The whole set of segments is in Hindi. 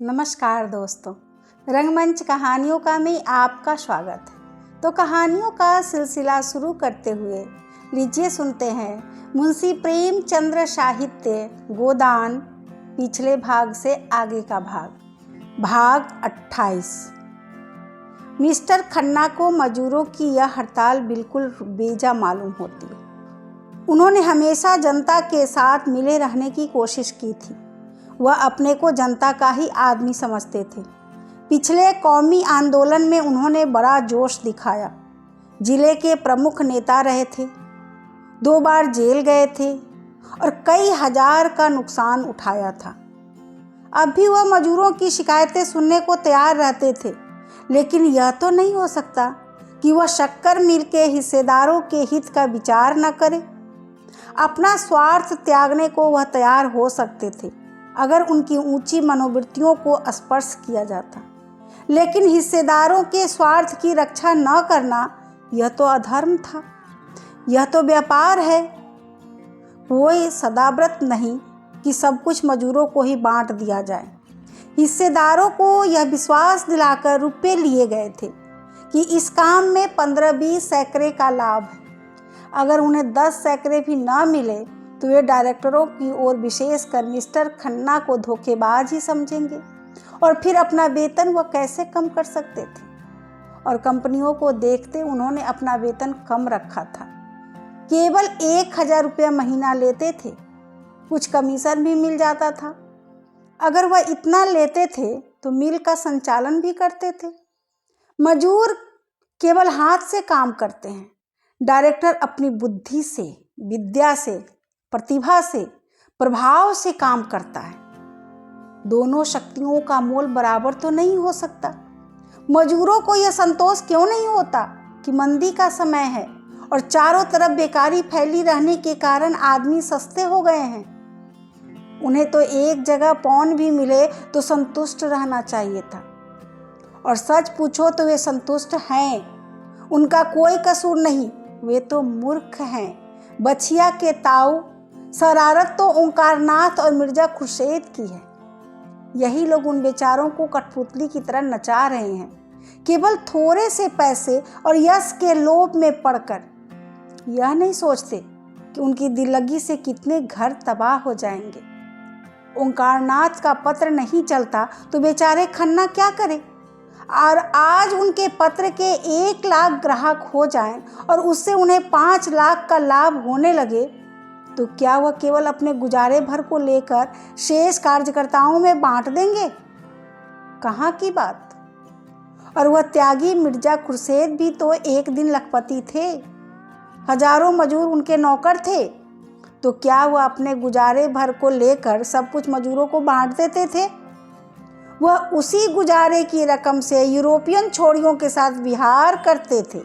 नमस्कार दोस्तों, रंगमंच कहानियों का में आपका स्वागत है। तो कहानियों का सिलसिला शुरू करते हुए लीजिए सुनते हैं मुंशी प्रेमचंद्र साहित्य गोदान पिछले भाग से आगे का भाग 28। मिस्टर खन्ना को मजदूरों की यह हड़ताल बिल्कुल बेजा मालूम होती है। उन्होंने हमेशा जनता के साथ मिले रहने की कोशिश की थी। वह अपने को जनता का ही आदमी समझते थे। पिछले कौमी आंदोलन में उन्होंने बड़ा जोश दिखाया। जिले के प्रमुख नेता रहे थे, 2 बार जेल गए थे और कई हजार का नुकसान उठाया था। अब भी वह मजदूरों की शिकायतें सुनने को तैयार रहते थे, लेकिन यह तो नहीं हो सकता कि वह शक्कर मिल के हिस्सेदारों के हित का विचार न करे। अपना स्वार्थ त्यागने को वह तैयार हो सकते थे अगर उनकी ऊंची मनोवृत्तियों को स्पर्श किया जाता, लेकिन हिस्सेदारों के स्वार्थ की रक्षा न करना यह तो अधर्म था। यह तो व्यापार है, कोई सदाव्रत नहीं कि सब कुछ मजदूरों को ही बांट दिया जाए। हिस्सेदारों को यह विश्वास दिलाकर रुपए लिए गए थे कि इस काम में 15-20 सैकड़े का लाभ है। अगर उन्हें 10 सैकड़े भी न मिले तो वे डायरेक्टरों की ओर विशेषकर मिस्टर खन्ना को धोखेबाज ही समझेंगे और फिर अपना वेतन वह कैसे कम कर सकते थे। और कंपनियों को देखते उन्होंने अपना वेतन कम रखा था, केवल 1000 रुपया महीना लेते थे। कुछ कमीशन भी मिल जाता था। अगर वह इतना लेते थे तो मिल का संचालन भी करते थे। मजदूर केवल हाथ से काम करते हैं, डायरेक्टर अपनी बुद्धि से, विद्या से, प्रतिभा से, प्रभाव से काम करता है। दोनों शक्तियों का मोल बराबर तो नहीं हो सकता। मजदूरों को यह संतोष क्यों नहीं होता कि मंदी का समय है और चारों तरफ बेकारी फैली रहने के कारण आदमी सस्ते हो गए हैं। उन्हें तो एक जगह पौन भी मिले तो संतुष्ट रहना चाहिए था। और सच पूछो तो वे संतुष्ट हैं। उनका कोई कसूर नहीं, वे तो मूर्ख हैं। बछिया के ताऊ शरारत तो ओंकारनाथ और मिर्जा खुर्शीद की है। यही लोग उन बेचारों को कठपुतली की तरह नचा रहे हैं, केवल थोड़े से पैसे और यश के लोभ में पड़कर। यह नहीं सोचते कि उनकी दिल्लगी से कितने घर तबाह हो जाएंगे। ओंकारनाथ का पत्र नहीं चलता तो बेचारे खन्ना क्या करें। और आज उनके पत्र के 1 लाख ग्राहक हो जाएं और उससे उन्हें 5 लाख का लाभ होने लगे तो क्या वह केवल अपने गुजारे भर को लेकर शेष कार्यकर्ताओं में बांट देंगे? कहाँ की बात। और वह त्यागी मिर्जा खुर्शीद भी तो एक दिन लखपति थे। हजारों मजदूर उनके नौकर थे, तो क्या वह अपने गुजारे भर को लेकर सब कुछ मजदूरों को बांट देते थे? वह उसी गुजारे की रकम से यूरोपियन छोड़ियों के साथ विहार करते थे,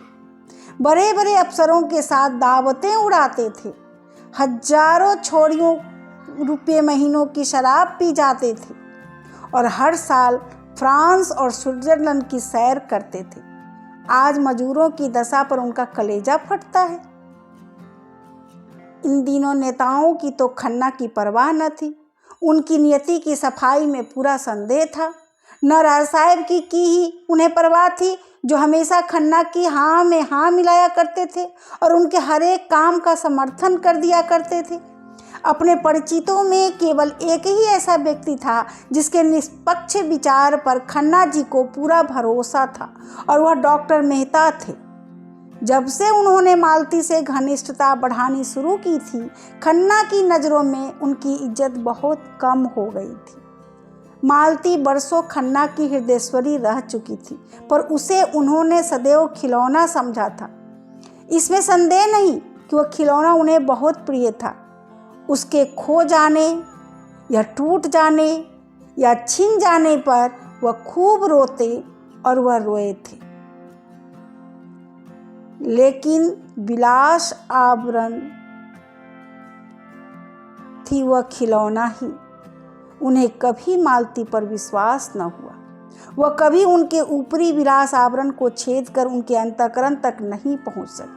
बड़े बड़े अफसरों के साथ दावतें उड़ाते थे, हजारों छोड़ियों रुपये महीनों की शराब पी जाते थे और हर साल फ्रांस और स्विट्जरलैंड की सैर करते थे। आज मजदूरों की दशा पर उनका कलेजा फटता है। इन दिनों नेताओं की तो खन्ना की परवाह न थी। उनकी नियति की सफाई में पूरा संदेह था। न राय साहब की ही उन्हें परवाह थी, जो हमेशा खन्ना की हाँ में हाँ मिलाया करते थे और उनके हर एक काम का समर्थन कर दिया करते थे। अपने परिचितों में केवल एक ही ऐसा व्यक्ति था जिसके निष्पक्ष विचार पर खन्ना जी को पूरा भरोसा था, और वह डॉक्टर मेहता थे। जब से उन्होंने मालती से घनिष्ठता बढ़ानी शुरू की थी, खन्ना की नज़रों में उनकी इज्जत बहुत कम हो गई थी। मालती बरसों खन्ना की हृदयेश्वरी रह चुकी थी, पर उसे उन्होंने सदैव खिलौना समझा था। इसमें संदेह नहीं कि वह खिलौना उन्हें बहुत प्रिय था। उसके खो जाने या टूट जाने या छिन जाने पर वह खूब रोते और वह रोए थे। लेकिन विलास आवरण थी वह खिलौना ही। उन्हें कभी मालती पर विश्वास न हुआ। वह कभी उनके ऊपरी विलास आवरण को छेद कर उनके अंतःकरण तक नहीं पहुंच सकी।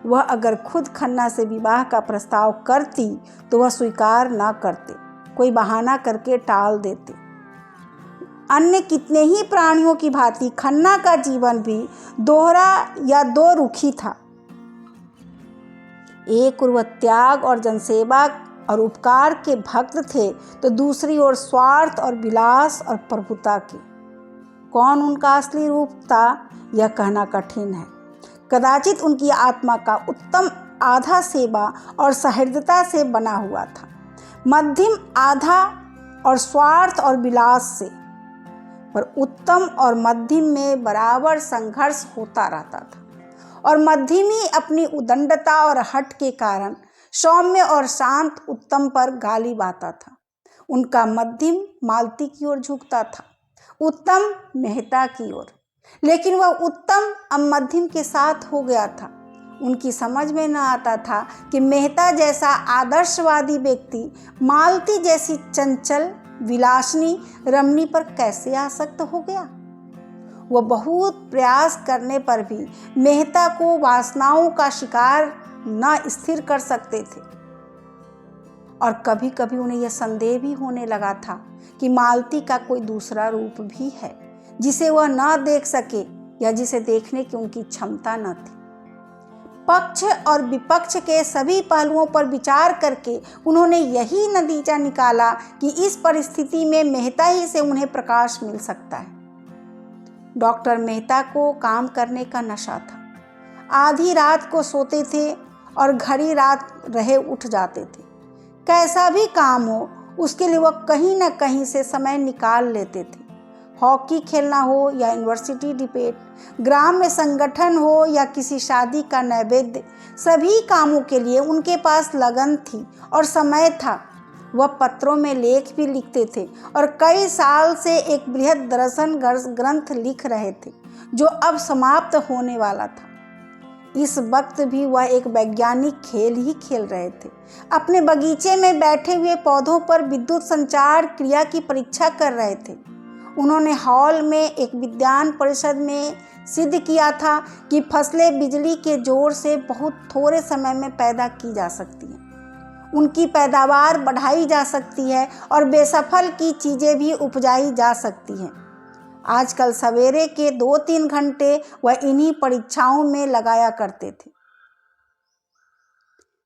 वह अगर खुद खन्ना से विवाह का प्रस्ताव करती तो वह स्वीकार न करते, कोई बहाना करके टाल देते। अन्य कितने ही प्राणियों की भांति खन्ना का जीवन भी दोहरा या दो रुखी था। एक ओर वह त्याग और जनसेवा और उपकार के भक्त थे, तो दूसरी ओर स्वार्थ और विलास और प्रभुता के। कौन उनका असली रूप था, यह कहना कठिन है। कदाचित उनकी आत्मा का उत्तम आधा सेवा और सहृदयता से बना हुआ था, मध्यम आधा और स्वार्थ और विलास से। पर उत्तम और मध्यम में बराबर संघर्ष होता रहता था, और मध्यमी अपनी उदंडता और हठ के कारण सौम्य और शांत उत्तम पर गाली बाता था। उनका मध्यम मालती की ओर झुकता था, उत्तम मेहता की ओर। लेकिन वह उत्तम अब मध्यम के साथ हो गया था। उनकी समझ में न आता था कि मेहता जैसा आदर्शवादी व्यक्ति मालती जैसी चंचल विलासिनी रमणी पर कैसे आसक्त हो गया। वह बहुत प्रयास करने पर भी मेहता को वासनाओं का शिकार न स्थिर कर सकते थे, और कभी कभी उन्हें यह संदेह भी होने लगा था कि मालती का कोई दूसरा रूप भी है जिसे वह न देख सके, या जिसे देखने की उनकी क्षमता न थी। पक्ष और विपक्ष के सभी पहलुओं पर विचार करके उन्होंने यही नतीजा निकाला कि इस परिस्थिति में मेहता ही से उन्हें प्रकाश मिल सकता है। डॉक्टर मेहता को काम करने का नशा था। आधी रात को सोते थे और घड़ी रात रहे उठ जाते थे। कैसा भी काम हो, उसके लिए वह कहीं न कहीं से समय निकाल लेते थे। हॉकी खेलना हो या यूनिवर्सिटी डिबेट, ग्राम में संगठन हो या किसी शादी का नैवेद्य, सभी कामों के लिए उनके पास लगन थी और समय था। वह पत्रों में लेख भी लिखते थे और कई साल से एक बृहद दर्शन ग्रंथ लिख रहे थे जो अब समाप्त होने वाला था। इस वक्त भी वह एक वैज्ञानिक खेल ही खेल रहे थे। अपने बगीचे में बैठे हुए पौधों पर विद्युत संचार क्रिया की परीक्षा कर रहे थे। उन्होंने हॉल में एक विज्ञान परिषद में सिद्ध किया था कि फसलें बिजली के जोर से बहुत थोड़े समय में पैदा की जा सकती हैं, उनकी पैदावार बढ़ाई जा सकती है और बेसफल की चीज़ें भी उपजाई जा सकती हैं। आजकल सवेरे के 2-3 घंटे वह इन्हीं परीक्षाओं में लगाया करते थे।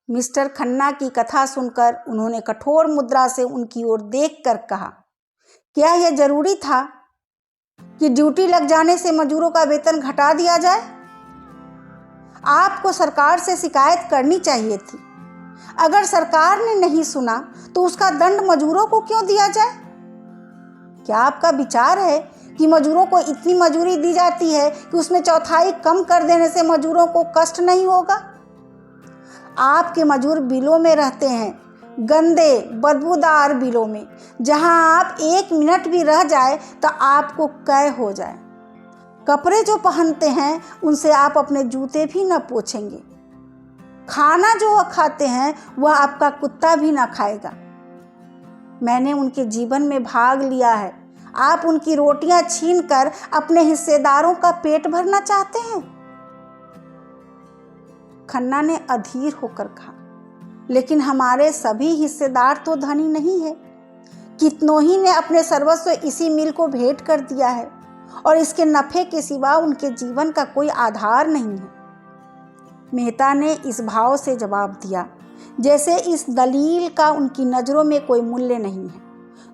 मिस्टर खन्ना की कथा सुनकर उन्होंने कठोर मुद्रा से उनकी ओर देखकर कहा, क्या यह जरूरी था कि ड्यूटी लग जाने से मजदूरों का वेतन घटा दिया जाए? आपको सरकार से शिकायत करनी चाहिए थी। अगर सरकार ने नहीं सुना तो उसका दंड मजदूरों को क्यों दिया जाए? क्या आपका विचार है कि मजदूरों को इतनी मजदूरी दी जाती है कि उसमें चौथाई कम कर देने से मजदूरों को कष्ट नहीं होगा? आपके मजदूर बिलों में रहते हैं, गंदे बदबूदार बिलों में, जहां आप 1 मिनट भी रह जाए तो आपको कैद हो जाए। कपड़े जो पहनते हैं उनसे आप अपने जूते भी न पोंछेंगे। खाना जो वह खाते हैं वह आपका कुत्ता भी ना खाएगा। मैंने उनके जीवन में भाग लिया है। आप उनकी रोटियां छीनकर अपने हिस्सेदारों का पेट भरना चाहते हैं? खन्ना ने अधीर होकर कहा, लेकिन हमारे सभी हिस्सेदार तो धनी नहीं है। कितनों ही ने अपने सर्वस्व इसी मिल को भेंट कर दिया है और इसके नफे के सिवा उनके जीवन का कोई आधार नहीं है। मेहता ने इस भाव से जवाब दिया जैसे इस दलील का उनकी नज़रों में कोई मूल्य नहीं है।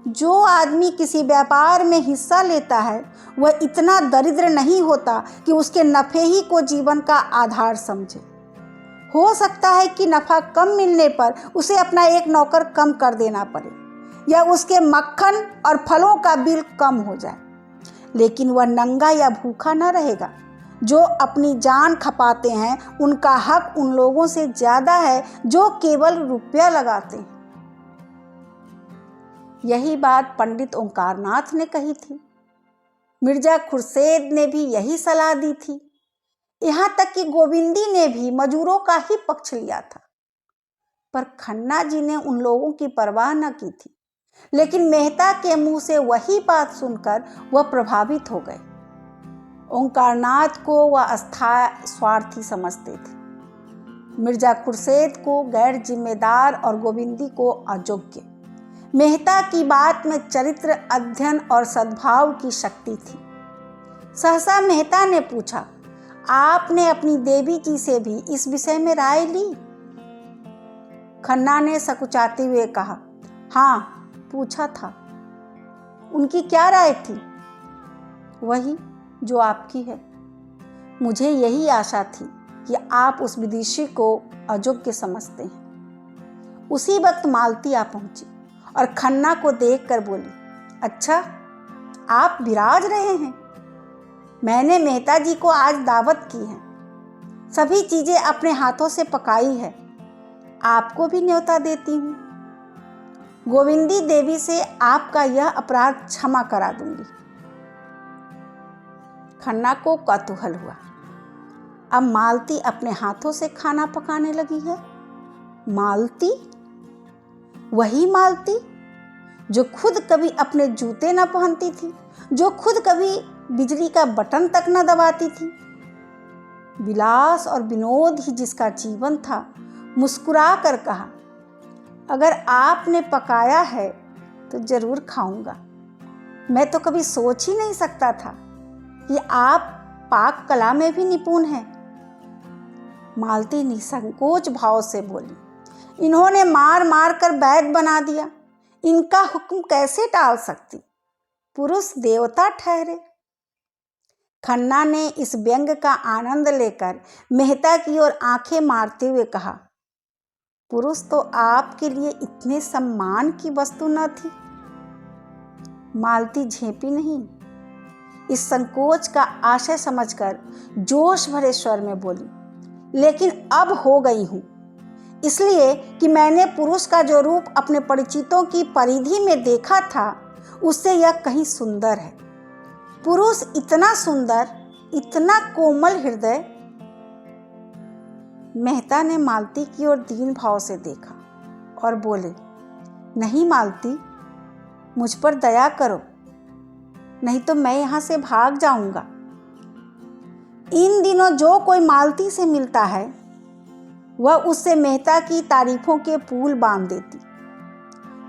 जो आदमी किसी व्यापार में हिस्सा लेता है वह इतना दरिद्र नहीं होता कि उसके नफ़े ही को जीवन का आधार समझे। हो सकता है कि नफ़ा कम मिलने पर उसे अपना एक नौकर कम कर देना पड़े या उसके मक्खन और फलों का बिल कम हो जाए, लेकिन वह नंगा या भूखा न रहेगा। जो अपनी जान खपाते हैं उनका हक उन लोगों से ज़्यादा है जो केवल रुपया लगाते हैं। यही बात पंडित ओंकारनाथ ने कही थी। मिर्जा खुर्शेद ने भी यही सलाह दी थी। यहाँ तक कि गोविंदी ने भी मजदूरों का ही पक्ष लिया था। पर खन्ना जी ने उन लोगों की परवाह न की थी, लेकिन मेहता के मुंह से वही बात सुनकर वह प्रभावित हो गए। ओंकारनाथ को वह अस्थायी स्वार्थी समझते थे, मिर्जा खुर्शेद को गैर जिम्मेदार और गोविंदी को अयोग्य। मेहता की बात में चरित्र अध्ययन और सद्भाव की शक्ति थी। सहसा मेहता ने पूछा, आपने अपनी देवी जी से भी इस विषय में राय ली? खन्ना ने सकुचाते हुए कहा, हाँ, पूछा था। उनकी क्या राय थी? वही जो आपकी है। मुझे यही आशा थी कि आप उस विदेशी को अयोग्य समझते हैं। उसी वक्त मालती आ पहुंची और खन्ना को देखकर बोली, अच्छा, आप विराज रहे हैं। मैंने मेहता जी को आज दावत की है, सभी चीजें अपने हाथों से पकाई है। आपको भी न्योता देती हूँ। गोविंदी देवी से आपका यह अपराध क्षमा करा दूंगी। खन्ना को कौतूहल हुआ, अब मालती अपने हाथों से खाना पकाने लगी है। मालती, वही मालती जो खुद कभी अपने जूते न पहनती थी, जो खुद कभी बिजली का बटन तक न दबाती थी। विलास और विनोद ही जिसका जीवन था, मुस्कुरा कर कहा, अगर आपने पकाया है तो जरूर खाऊंगा। मैं तो कभी सोच ही नहीं सकता था कि आप पाक कला में भी निपुण हैं। मालती निसंकोच भाव से बोली, इन्होंने मार मार कर वैद बना दिया, इनका हुक्म कैसे टाल सकती? पुरुष देवता ठहरे। खन्ना ने इस व्यंग का आनंद लेकर मेहता की ओर आंखें मारते हुए कहा, पुरुष तो आपके लिए इतने सम्मान की वस्तु न थी। मालती झेपी नहीं, इस संकोच का आशय समझकर जोश भरे स्वर में बोली, लेकिन अब हो गई हूं, इसलिए कि मैंने पुरुष का जो रूप अपने परिचितों की परिधि में देखा था, उससे यह कहीं सुंदर है। पुरुष इतना सुंदर, इतना कोमल हृदय। मेहता ने मालती की ओर दीन भाव से देखा और बोले, नहीं मालती, मुझ पर दया करो, नहीं तो मैं यहां से भाग जाऊंगा। इन दिनों जो कोई मालती से मिलता है, वह उससे मेहता की तारीफों के पुल बांध देती,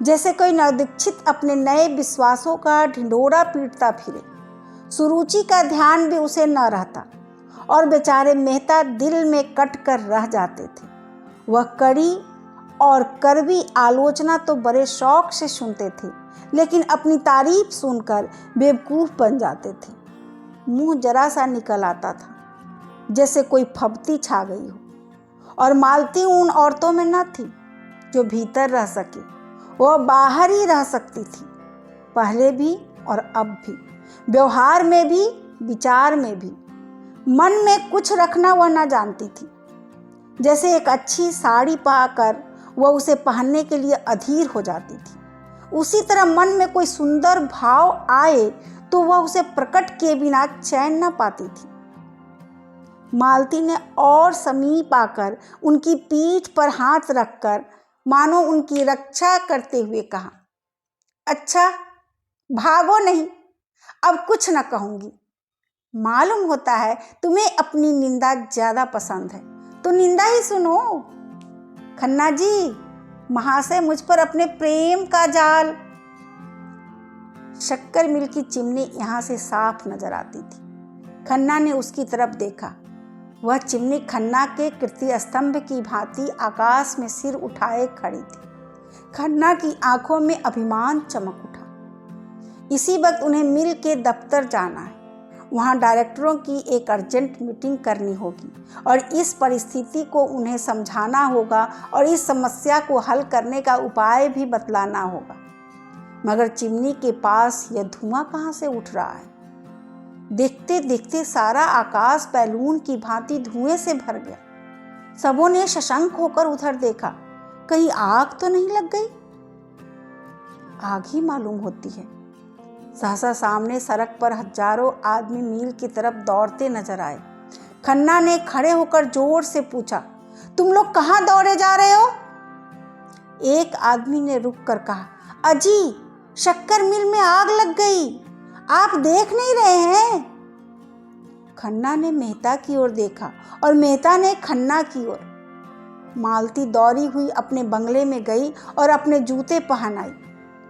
जैसे कोई नवदीक्षित अपने नए विश्वासों का ढिंढोरा पीटता फिरे। सुरुचि का ध्यान भी उसे न रहता और बेचारे मेहता दिल में कट कर रह जाते थे। वह कड़ी और कड़वी आलोचना तो बड़े शौक से सुनते थे, लेकिन अपनी तारीफ सुनकर बेवकूफ़ बन जाते थे। मुंह जरा सा निकल आता था, जैसे कोई फबती छा गई हो। और मालती उन औरतों में न थी जो भीतर रह सके, वह बाहर ही रह सकती थी, पहले भी और अब भी, व्यवहार में भी, विचार में भी। मन में कुछ रखना वह न जानती थी। जैसे एक अच्छी साड़ी पाकर वह उसे पहनने के लिए अधीर हो जाती थी, उसी तरह मन में कोई सुंदर भाव आए तो वह उसे प्रकट किए बिना चैन न पाती थी। मालती ने और समीप आकर उनकी पीठ पर हाथ रखकर मानो उनकी रक्षा करते हुए कहा, अच्छा, भागो नहीं, अब कुछ न कहूंगी। मालूम होता है तुम्हें अपनी निंदा ज्यादा पसंद है, तो निंदा ही सुनो। खन्ना जी महाशय मुझ पर अपने प्रेम का जाल। शक्कर मिल की चिमनी यहां से साफ नजर आती थी। खन्ना ने उसकी तरफ देखा। वह चिमनी खन्ना के कीर्ति स्तंभ की भांति आकाश में सिर उठाए खड़ी थी। खन्ना की आंखों में अभिमान चमक उठा। इसी वक्त उन्हें मिल के दफ्तर जाना है, वहाँ डायरेक्टरों की एक अर्जेंट मीटिंग करनी होगी और इस परिस्थिति को उन्हें समझाना होगा और इस समस्या को हल करने का उपाय भी बतलाना होगा। मगर चिमनी के पास यह धुआं कहाँ से उठ रहा है? देखते देखते सारा आकाश बैलून की भांति धुएं से भर गया। सबों ने शशंक होकर उधर देखा, कहीं आग तो नहीं लग गई? आग ही मालूम होती है। सहसा सामने सड़क पर हजारों आदमी मील की तरफ दौड़ते नजर आए। खन्ना ने खड़े होकर जोर से पूछा, तुम लोग कहाँ दौड़े जा रहे हो? एक आदमी ने रुककर कहा, अजी, शक्कर मिल में आग लग गई, आप देख नहीं रहे हैं? खन्ना ने मेहता की ओर देखा और मेहता ने खन्ना की ओर। मालती दौड़ी हुई अपने बंगले में गई और अपने जूते पहन आई।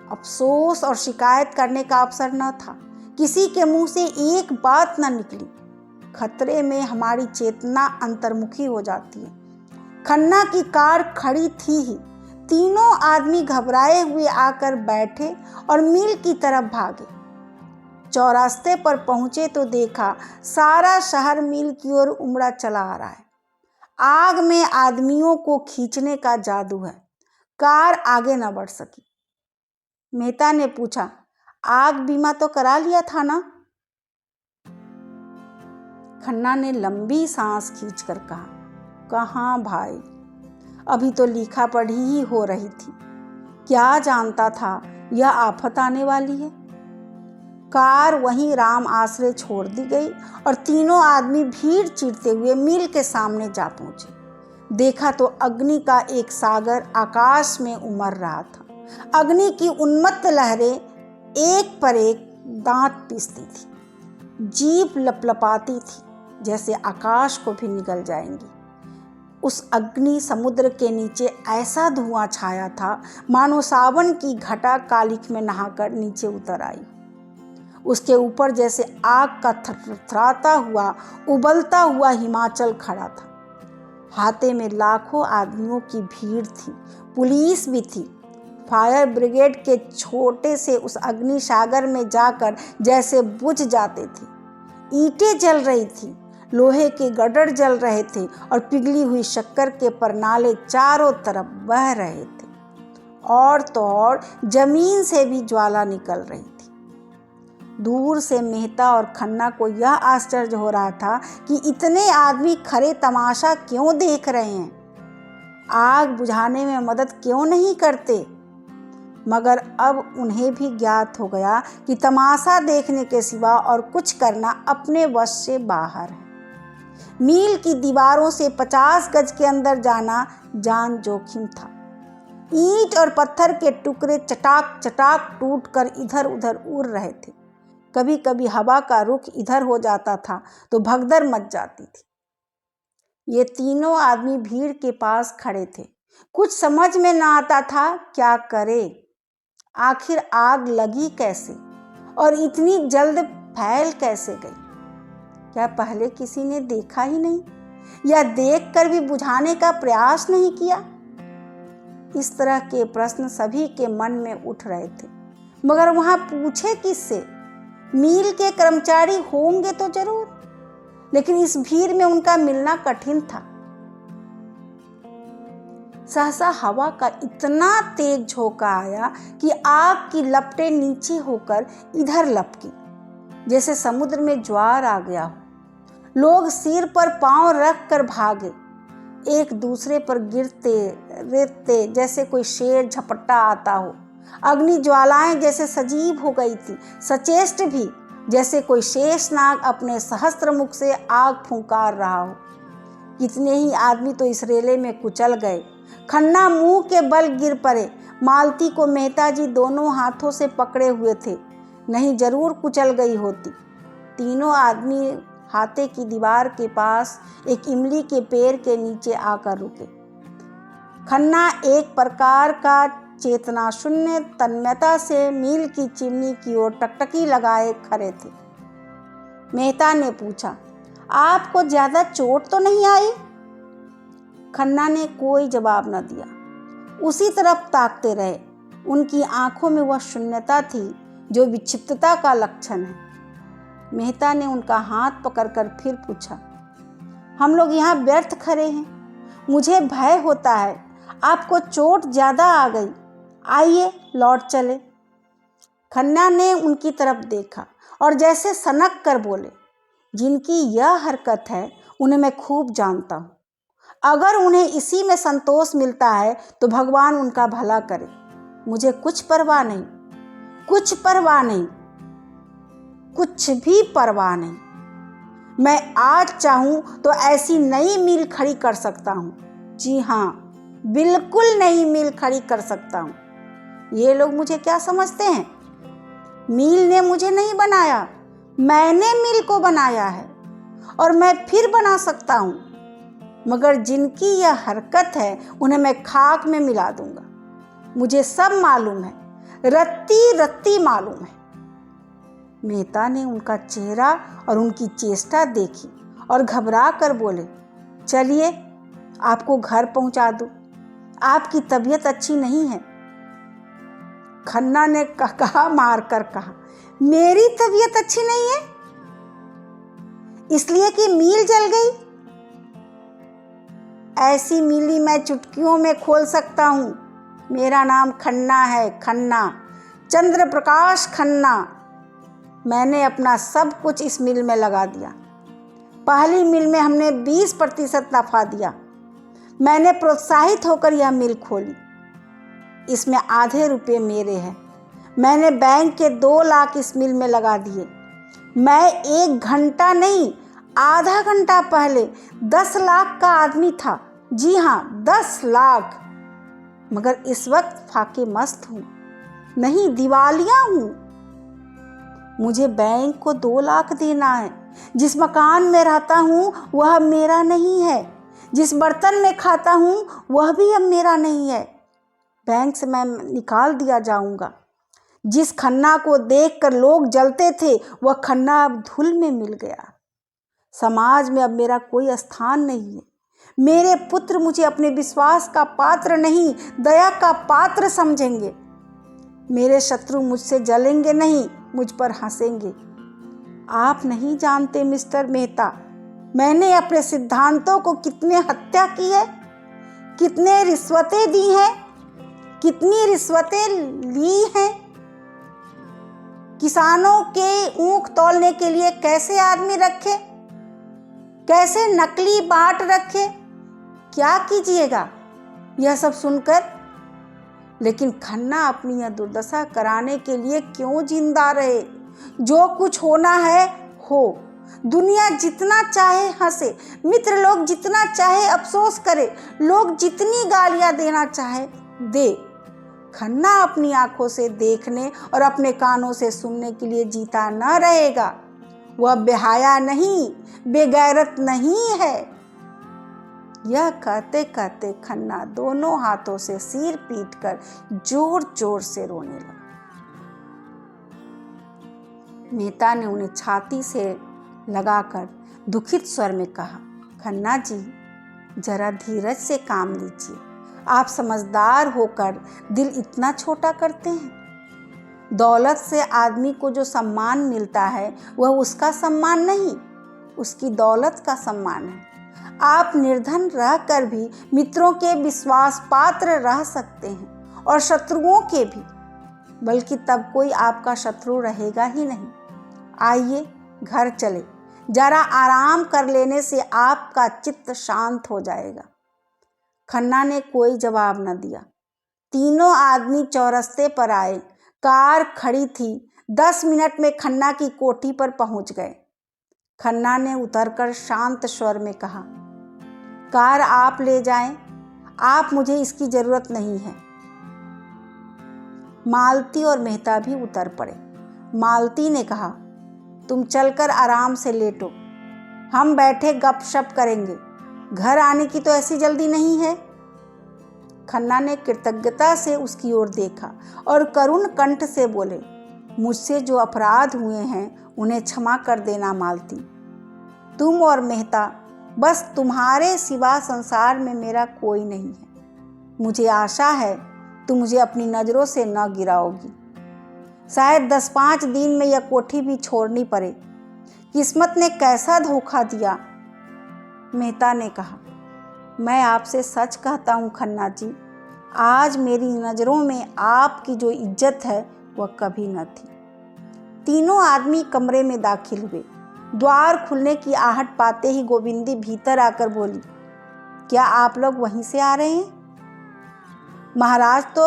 अफसोस और शिकायत करने का अवसर न था। किसी के मुंह से एक बात न निकली। खतरे में हमारी चेतना अंतर्मुखी हो जाती है। खन्ना की कार खड़ी थी ही। तीनों आदमी घबराए हुए आकर बैठे और मिल की तरफ भागे। चौरास्ते पर पहुंचे तो देखा सारा शहर मिल की ओर उमड़ा चला आ रहा है। आग में आदमियों को खींचने का जादू है। कार आगे न बढ़ सकी। मेहता ने पूछा, आग बीमा तो करा लिया था ना? खन्ना ने लंबी सांस खींचकर कहा, कहाँ भाई, अभी तो लिखा पढ़ी ही हो रही थी। क्या जानता था यह आफत आने वाली है। कार वहीं राम आश्रय छोड़ दी गई और तीनों आदमी भीड़ चीरते हुए मिल के सामने जा पहुंचे। देखा तो अग्नि का एक सागर आकाश में उमड़ रहा था। अग्नि की उन्मत्त लहरें एक पर एक दांत पीसती थी। जीभ लपलपाती थी जैसे आकाश को भी निगल जाएंगी। उस अग्नि समुद्र के नीचे ऐसा धुआं छाया था मानो सावन की घटा कालिख में नहाकर नीचे उतर आई। उसके ऊपर जैसे आग का थरथराता हुआ उबलता हुआ हिमाचल खड़ा था। हाथे में लाखों आदमियों की भीड़ थी, पुलिस भी थी। फायर ब्रिगेड के छोटे से उस अग्नि सागर में जाकर जैसे बुझ जाते थे। ईंटें जल रही थी, लोहे के गडर जल रहे थे और पिघली हुई शक्कर के परनाले चारों तरफ बह रहे थे। और तो और जमीन से भी ज्वाला निकल रही थी। दूर से मेहता और खन्ना को यह आश्चर्य हो रहा था कि इतने आदमी खड़े तमाशा क्यों देख रहे हैं, आग बुझाने में मदद क्यों नहीं करते। मगर अब उन्हें भी ज्ञात हो गया कि तमाशा देखने के सिवा और कुछ करना अपने वश से बाहर है। मील की दीवारों से 50 गज के अंदर जाना जान जोखिम था। ईंट और पत्थर के टुकड़े चटाक चटाक टूटकर इधर उधर उड़ रहे थे। कभी कभी हवा का रुख इधर हो जाता था तो भगदड़ मच जाती थी। ये तीनों आदमी भीड़ के पास खड़े थे। कुछ समझ में न आता था क्या करे। आखिर आग लगी कैसे और इतनी जल्द फैल कैसे गई? क्या पहले किसी ने देखा ही नहीं या देखकर भी बुझाने का प्रयास नहीं किया? इस तरह के प्रश्न सभी के मन में उठ रहे थे, मगर वहां पूछे किससे? मील के कर्मचारी होंगे तो जरूर, लेकिन इस भीड़ में उनका मिलना कठिन था। सहसा हवा का इतना तेज झोंका आया कि आग की लपटें नीचे होकर इधर लपकी, जैसे समुद्र में ज्वार आ गया हो। लोग सिर पर पांव रख कर भागे, एक दूसरे पर गिरते रेतते जैसे कोई शेर झपट्टा आता हो। अग्नि ज्वालाएं जैसे सजीव हो गई थी, सचेष्ट भी, जैसे कोई शेषनाग अपने सहस्त्र मुख से आग फुंकार रहा हो। कितने ही आदमी तो इस रेले में कुचल गए। खन्ना मुंह के बल गिर पड़े। मालती को मेहता जी दोनों हाथों से पकड़े हुए थे, नहीं जरूर कुचल गई होती। तीनों आदमी हाथे की दीवार के पास एक इमली के पेड़ के नीचे आकर रुके। खन्ना एक प्रकार का चेतना शून्य तन्मयता से मील की चिमनी की ओर टकटकी लगाए खड़े थे। मेहता ने पूछा, आपको ज्यादा चोट तो नहीं आई? खन्ना ने कोई जवाब न दिया, उसी तरफ ताकते रहे। उनकी आंखों में वह शून्यता थी जो विक्षिप्तता का लक्षण है। मेहता ने उनका हाथ पकड़कर फिर पूछा, हम लोग यहाँ व्यर्थ खड़े हैं, मुझे भय होता है, आपको चोट ज्यादा आ गई, आइए लौट चले। खन्ना ने उनकी तरफ देखा और जैसे सनक कर बोले, जिनकी यह हरकत है उन्हें मैं खूब जानता हूँ। अगर उन्हें इसी में संतोष मिलता है तो भगवान उनका भला करे। मुझे कुछ परवाह नहीं, कुछ परवाह नहीं, कुछ भी परवाह नहीं। मैं आज चाहूं तो ऐसी नई मील खड़ी कर सकता हूँ। जी हाँ, बिल्कुल नई मील खड़ी कर सकता हूँ। ये लोग मुझे क्या समझते हैं? मील ने मुझे नहीं बनाया, मैंने मील को बनाया है और मैं फिर बना सकता हूँ। मगर जिनकी यह हरकत है उन्हें मैं खाक में मिला दूंगा। मुझे सब मालूम है। रत्ती रत्ती मालूम है। मेहता ने उनका चेहरा और उनकी चेष्टा देखी और घबरा कर बोले, चलिए आपको घर पहुंचा दूं, आपकी तबीयत अच्छी नहीं है। खन्ना ने कहा मार कर कहा, मेरी तबीयत अच्छी नहीं है इसलिए कि मील जल गई? ऐसी मीली मैं चुटकियों में खोल सकता हूं। मेरा नाम खन्ना है, खन्ना, चंद्र प्रकाश खन्ना। मैंने अपना सब कुछ इस मिल में लगा दिया। पहली मिल में हमने 20% नफा दिया। मैंने प्रोत्साहित होकर यह मिल खोली। इसमें आधे रुपये मेरे हैं। मैंने बैंक के 2 लाख इस मिल में लगा दिए। मैं 1 घंटा नहीं, आधा घंटा पहले 10 लाख का आदमी था। जी हाँ, 10 लाख। मगर इस वक्त फाके मस्त हूँ, नहीं दिवालिया हूँ। मुझे बैंक को 2 लाख देना है। जिस मकान में रहता हूँ वह अब मेरा नहीं है। जिस बर्तन में खाता हूँ वह भी अब मेरा नहीं है। बैंक से मैं निकाल दिया जाऊंगा। जिस खन्ना को देखकर लोग जलते थे वह खन्ना अब धूल में मिल गया। समाज में अब मेरा कोई स्थान नहीं है। मेरे पुत्र मुझे अपने विश्वास का पात्र नहीं, दया का पात्र समझेंगे। मेरे शत्रु मुझसे जलेंगे नहीं, मुझ पर हंसेंगे। आप नहीं जानते मिस्टर मेहता, मैंने अपने सिद्धांतों को कितने हत्या की है, कितने रिश्वतें दी हैं, कितनी रिश्वतें ली हैं। किसानों के ऊख तौलने के लिए कैसे आदमी रखे, कैसे नकली बाट रखे, क्या कीजिएगा यह सब सुनकर। लेकिन खन्ना अपनी यह दुर्दशा कराने के लिए क्यों जिंदा रहे। जो कुछ होना है हो। दुनिया जितना चाहे हंसे, मित्र लोग जितना चाहे अफसोस करे, लोग जितनी गालियां देना चाहे दे। खन्ना अपनी आंखों से देखने और अपने कानों से सुनने के लिए जीता न रहेगा। वह बेहया नहीं, बेगैरत नहीं है। यह कहते कहते खन्ना दोनों हाथों से सिर पीटकर जोर जोर से रोने लगा। मेहता ने उन्हें छाती से लगाकर दुखित स्वर में कहा, खन्ना जी, जरा धीरज से काम लीजिए। आप समझदार होकर दिल इतना छोटा करते हैं। दौलत से आदमी को जो सम्मान मिलता है वह उसका सम्मान नहीं, उसकी दौलत का सम्मान है। आप निर्धन रहकर भी मित्रों के विश्वास पात्र रह सकते हैं और शत्रुओं के भी, बल्कि तब कोई आपका शत्रु रहेगा ही नहीं। आइए घर चले, जरा आराम कर लेने से आपका चित्त शांत हो जाएगा। खन्ना ने कोई जवाब न दिया। तीनों आदमी चौरस्ते पर आए। कार खड़ी थी। 10 मिनट में खन्ना की कोठी पर पहुंच गए। खन्ना ने उतरकर शांत स्वर में कहा, कार आप ले जाएं, आप, मुझे इसकी जरूरत नहीं है। मालती और मेहता भी उतर पड़े। मालती ने कहा, तुम चलकर आराम से लेटो, हम बैठे गपशप करेंगे। घर आने की तो ऐसी जल्दी नहीं है। खन्ना ने कृतज्ञता से उसकी ओर देखा और करुण कंठ से बोले, मुझसे जो अपराध हुए हैं उन्हें क्षमा कर देना मालती। तुम और मेहता, बस तुम्हारे सिवा संसार में मेरा कोई नहीं है। मुझे आशा है तुम मुझे अपनी नज़रों से न गिराओगी। शायद 10-5 दिन में यह कोठी भी छोड़नी पड़े। किस्मत ने कैसा धोखा दिया। मेहता ने कहा, मैं आपसे सच कहता हूँ खन्ना जी, आज मेरी नज़रों में आपकी जो इज्जत है वह कभी न थी। तीनों आदमी कमरे में दाखिल हुए। द्वार खुलने की आहट पाते ही गोविंदी भीतर आकर बोली, क्या आप लोग वहीं से आ रहे हैं? महाराज तो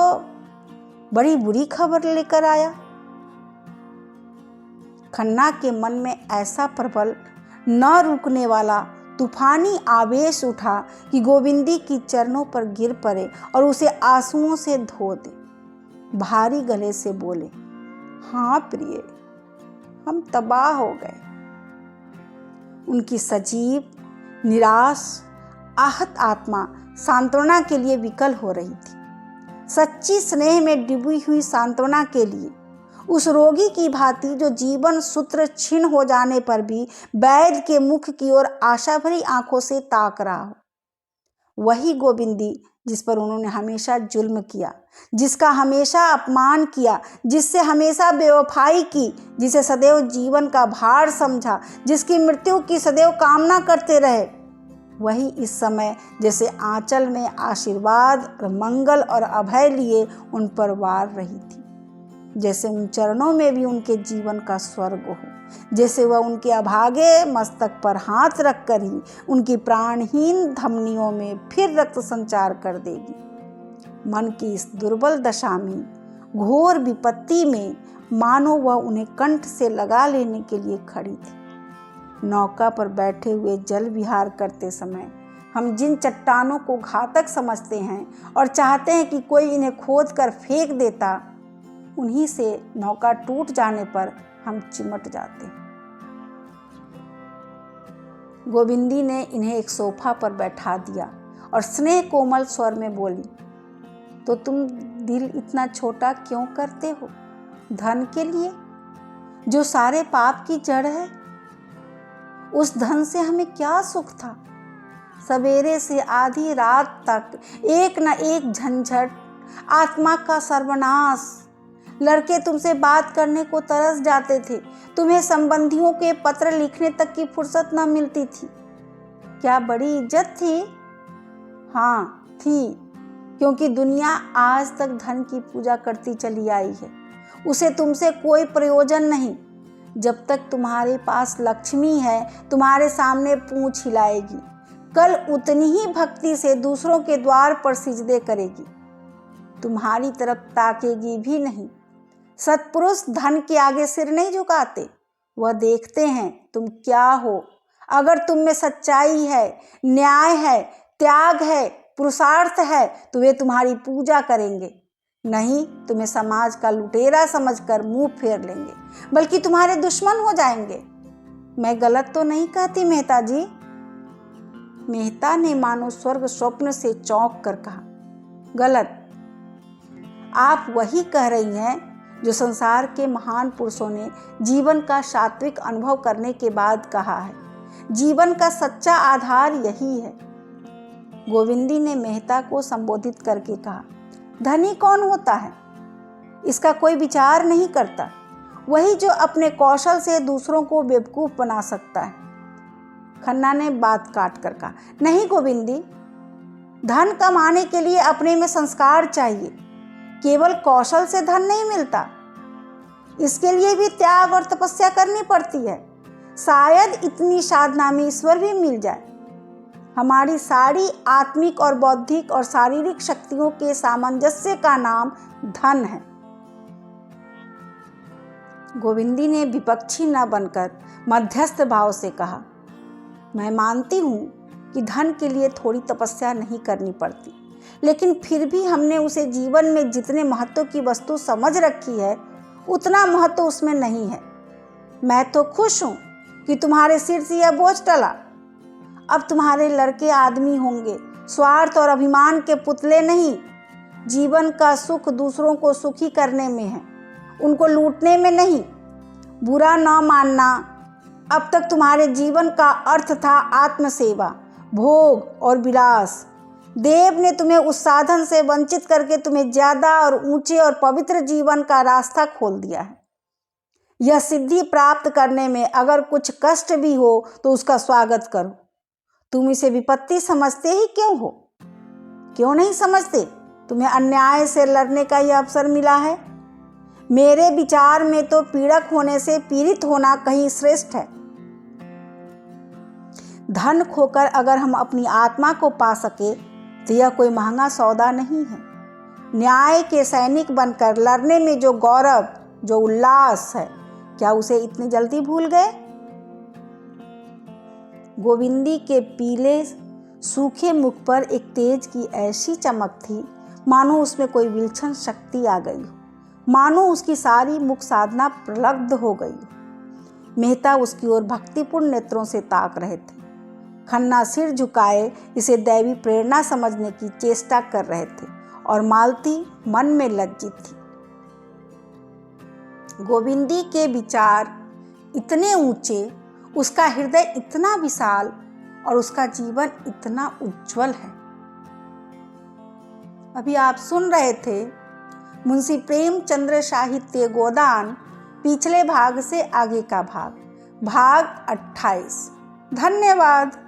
बड़ी बुरी खबर लेकर आया। खन्ना के मन में ऐसा प्रबल, न रुकने वाला तूफानी आवेश उठा कि गोविंदी की चरणों पर गिर पड़े और उसे आंसुओं से धो दे। भारी गले से बोले, हाँ प्रिय, हम तबाह हो गए। उनकी सजीव, निराश, आहत आत्मा सांत्वना के लिए विकल हो रही थी। सच्ची स्नेह में डूबी हुई सांत्वना के लिए, उस रोगी की भांति जो जीवन सूत्र छीन हो जाने पर भी वैद्य के मुख की ओर आशा भरी आंखों से ताक रहा हो। वही गोविंदी जिस पर उन्होंने हमेशा जुल्म किया, जिसका हमेशा अपमान किया, जिससे हमेशा बेवफाई की, जिसे सदैव जीवन का भार समझा, जिसकी मृत्यु की सदैव कामना करते रहे, वही इस समय जैसे आंचल में आशीर्वाद और मंगल और अभय लिए उन पर वार रही थी। जैसे उन चरणों में भी उनके जीवन का स्वर्ग हो, जैसे वह उनके अभागे मस्तक पर हाथ रखकर ही उनकी प्राणहीन धमनियों में फिर रक्त संचार कर देगी। मन की इस दुर्बल दशा में, घोर विपत्ति में, मानो वह उन्हें कंठ से लगा लेने के लिए खड़ी थी। नौका पर बैठे हुए जल विहार करते समय हम जिन चट्टानों को घातक समझते हैं और चाहते हैं कि कोई इन्हें खोद कर फेंक देता, उन्हीं से नौका टूट जाने पर हम चिमट जाते हैं। गोविंदी ने इन्हें एक सोफा पर बैठा दिया और स्नेह कोमल स्वर में बोली, तो तुम दिल इतना छोटा क्यों करते हो? धन के लिए, जो सारे पाप की जड़ है। उस धन से हमें क्या सुख था? सवेरे से आधी रात तक एक न एक झंझट, आत्मा का सर्वनाश। लड़के तुमसे बात करने को तरस जाते थे, तुम्हें संबंधियों के पत्र लिखने तक की फुर्सत न मिलती थी। क्या बड़ी इज्जत थी? हाँ थी, क्योंकि दुनिया आज तक धन की पूजा करती चली आई है। उसे तुमसे कोई प्रयोजन नहीं। जब तक तुम्हारे पास लक्ष्मी है, तुम्हारे सामने पूंछ हिलाएगी, कल उतनी ही भक्ति से दूसरों के द्वार पर सिजदे करेगी, तुम्हारी तरफ ताकेगी भी नहीं। सत्पुरुष धन के आगे सिर नहीं झुकाते, वह देखते हैं तुम क्या हो। अगर तुम में सच्चाई है, न्याय है, त्याग है, पुरुषार्थ है, तो वे तुम्हारी पूजा करेंगे। नहीं, तुम्हें समाज का लुटेरा समझकर मुंह फेर लेंगे, बल्कि तुम्हारे दुश्मन हो जाएंगे। मैं गलत तो नहीं कहती मेहता जी? मेहता ने मानो स्वर्ग स्वप्न से चौंक कर कहा, गलत? आप वही कह रही हैं जो संसार के महान पुरुषों ने जीवन का सात्विक अनुभव करने के बाद कहा है। जीवन का सच्चा आधार यही है। गोविंदी ने मेहता को संबोधित करके कहा, धनी कौन होता है? इसका कोई विचार नहीं करता। वही जो अपने कौशल से दूसरों को बेवकूफ बना सकता है। खन्ना ने बात काट कर कहा, नहीं गोविंदी, धन कमाने के लिए अपने में संस्कार चाहिए। केवल कौशल से धन नहीं मिलता, इसके लिए भी त्याग और तपस्या करनी पड़ती है। शायद इतनी साधना में ईश्वर भी मिल जाए। हमारी सारी आत्मिक और बौद्धिक और शारीरिक शक्तियों के सामंजस्य का नाम धन है। गोविंदी ने विपक्षी न बनकर मध्यस्थ भाव से कहा, मैं मानती हूँ कि धन के लिए थोड़ी तपस्या नहीं करनी पड़ती, लेकिन फिर भी हमने उसे जीवन में जितने महत्व की वस्तु समझ रखी है, उतना महत्व उसमें नहीं है। मैं तो खुश हूँ कि तुम्हारे सिर से यह बोझ टला। अब तुम्हारे लड़के आदमी होंगे, स्वार्थ और अभिमान के पुतले नहीं। जीवन का सुख दूसरों को सुखी करने में है, उनको लूटने में नहीं। बुरा न मानना, अब तक तुम्हारे जीवन का अर्थ था आत्मसेवा, भोग और विलास। देव ने तुम्हें उस साधन से वंचित करके तुम्हें ज्यादा और ऊंचे और पवित्र जीवन का रास्ता खोल दिया है। यह सिद्धि प्राप्त करने में अगर कुछ कष्ट भी हो तो उसका स्वागत करो। तुम इसे विपत्ति समझते ही क्यों हो? क्यों नहीं समझते? तुम्हें अन्याय से लड़ने का यह अवसर मिला है। मेरे विचार में तो पीड़क होने से पीड़ित होना कहीं श्रेष्ठ है। धन खोकर अगर हम अपनी आत्मा को पा सके तो यह कोई महंगा सौदा नहीं है। न्याय के सैनिक बनकर लड़ने में जो गौरव, जो उल्लास है, क्या उसे इतनी जल्दी भूल गए? गोविंदी के पीले सूखे मुख पर एक तेज की ऐसी चमक थी, मानो उसमें कोई विलक्षण शक्ति आ गई हो, मानो उसकी सारी मुख साधना प्रलब्ध हो गई। मेहता उसकी ओर भक्तिपूर्ण नेत्रों से ताक रहे थे। खन्ना सिर झुकाए इसे दैवी प्रेरणा समझने की चेष्टा कर रहे थे और मालती मन में लज्जित थी। गोविंदी के विचार इतने ऊंचे, उसका हृदय इतना विशाल और उसका जीवन इतना उज्जवल है। अभी आप सुन रहे थे मुंशी प्रेमचंद्र साहित्य गोदान पिछले भाग से आगे का भाग 28। धन्यवाद।